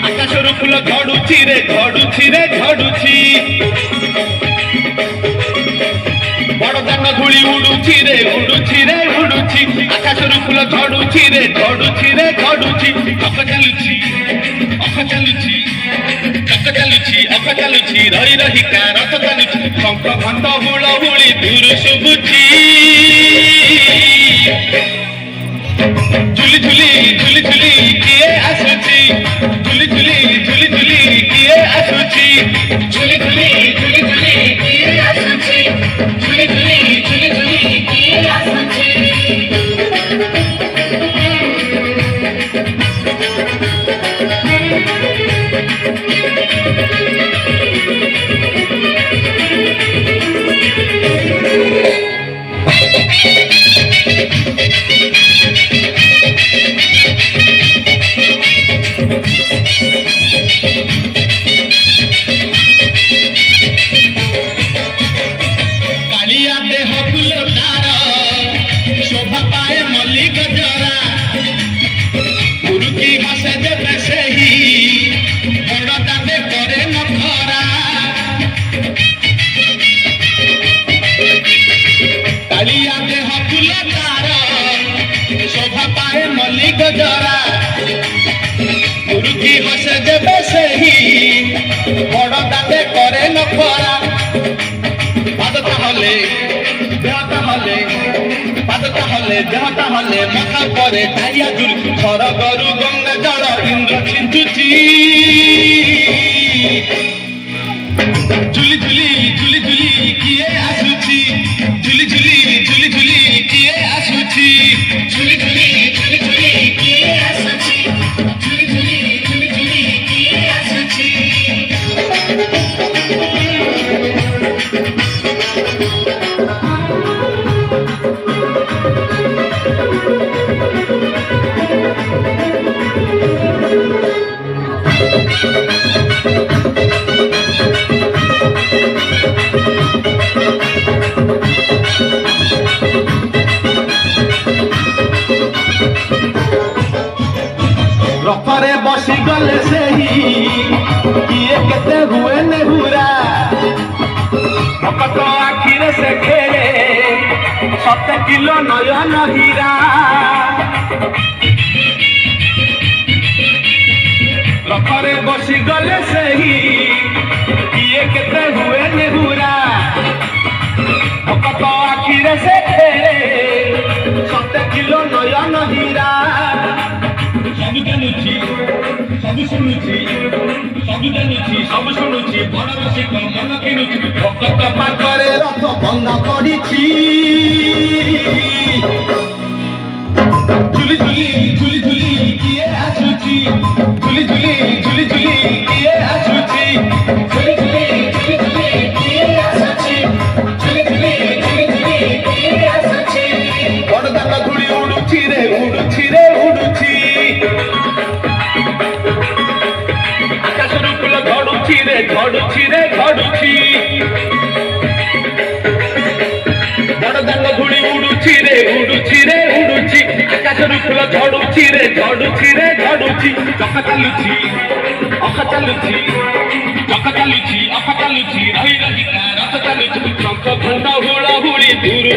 আকাশের ফুল ঝড়ুছি রে ঝড়ুছি রে ঝড়ুছি বড় দানা ধূলি উড়ুছি রে উড়ুছি রে উড়ুছি আকাশের ফুল ঝড়ুছি রে ঝড়ুছি রে ঝড়ুছি অখ চালুছি অখ চালুছি চକ ଚାଲୁଛି ଅଖ ଚାଲୁଛି ରହି ରହିକା ରଥ ଚାଲୁଛି ଶଙ୍ଖ ଘଣ୍ଟ ହୁଳ ହୁଳି ଦୂର ଶୁଭୁଛି ଝୁଲି ଝୁଲି ଝୁଲି ଝୁଲି କିଏ ଆସୁଛି ଝୁଲି ଝୁଲି ଝୁଲି ଝୁଲି କିଏ ଆସୁଛି ଝୁଲି ଝୁଲି ଝୁଲି ଝୁଲି କିଏ ଆସୁଛି ଝୁଲି ଝୁଲି ଝୁଲି ଝୁଲି କିଏ ଆସୁଛି कालिया देह फुल तार शोभा पाए मल्ली गजरा गुरुकी हसे देवे सेही बड़ दादे करे नखरा कालिया देह फुल तार शोभा पाए मल्ली गजरा गुरुकी हसे देवे सेही बड़ दादे करे नखरा পাদতা হলে দেহতা হলে পাদতা হলে দেহতা হলে মাথা পরে ডাইয়া জুল ঘর গরু গঙ্গা জল ইন্দ্র ছিঞ্চুচি ঝুলি ঝুলি ঝুলি ঝুলি কিয়ে আসুছি ঝুলি ঝুলি ঝুলি ঝুলি কিয়ে আসুছি ঝুলি ঝুলি ঝুলি ঝুলি কিয়ে আসুছি ঝুলি ঝুলি ঝুলি ঝুলি কিয়ে আসুছি ରଥରେ ବସି ଗଲେ ସେହି କିଏ କେତେ ହୁଏ ନେହୁରା ଭକତ ଆଖିରେ ସେ ଖେଳେ 7 କିଲୋ ନୟନ ହୀରା ରଥରେ ବସି ଗଲେ ସେହି କିଏ କେତେ ହୁଏ ନେହୁରା ଭକତ ଆଖିରେ ସେ ଖେଳେ 7 କିଲୋ ନୟନ ହୀରା ସବୁ ଜାଣୁଛି ସବୁ ଶୁଣୁଛି ସବୁ ଜାଣୁଛି ସବୁ ଶୁଣୁଛି ବଡ଼ ରସିକ ମନ କିଣୁଛି ଭକତ ପାଖରେ ରଥ ବନ୍ଧା ପଡ଼ିଛି ଝୁଲି ଝୁଲି ଝୁଲି ଝୁଲି କିଏ ଆସୁଛି ଝୁଲି ଝୁଲି ଝୁଲି ଝୁଲି କିଏ ଆସୁଛି ଝୁଲି ଝୁଲି ଝୁଲି ଝୁଲି କିଏ ଆସୁଛି ଝୁଲି ଝୁଲି ଝୁଲି ଝୁଲି କିଏ ଆସୁଛି ବଡ଼ ଦାନ ଧୂଳି ଉଡୁଛି ରେ ଉଡୁଛି ରେ ଉଡୁଛି ଆକାଶରୁ ଫୁଲ ଝଡୁଛି ରେ ଝଡୁଛି ରେ ଝଡୁଛି ବଡ଼ ଦାନ ଧୂଳି ଉଡୁଛି ରେ ଉଡୁଛି ରେ ଉଡୁଛି ଆକାଶରୁ ଫୁଲ ଝଡୁଛି ରେ ଝଡୁଛି ରେ ଝଡୁଛି ଚକ ଚାଲୁଛି ଅଖ ଚାଲୁଛି ଚକ ଚାଲୁଛି ଅଖ ଚାଲୁଛି ରହି ରହିକା ରଥ ଚାଲୁଛି ଶଙ୍ଖ ଘଣ୍ଟ ହୁଳ ହୁଳି ଦୂର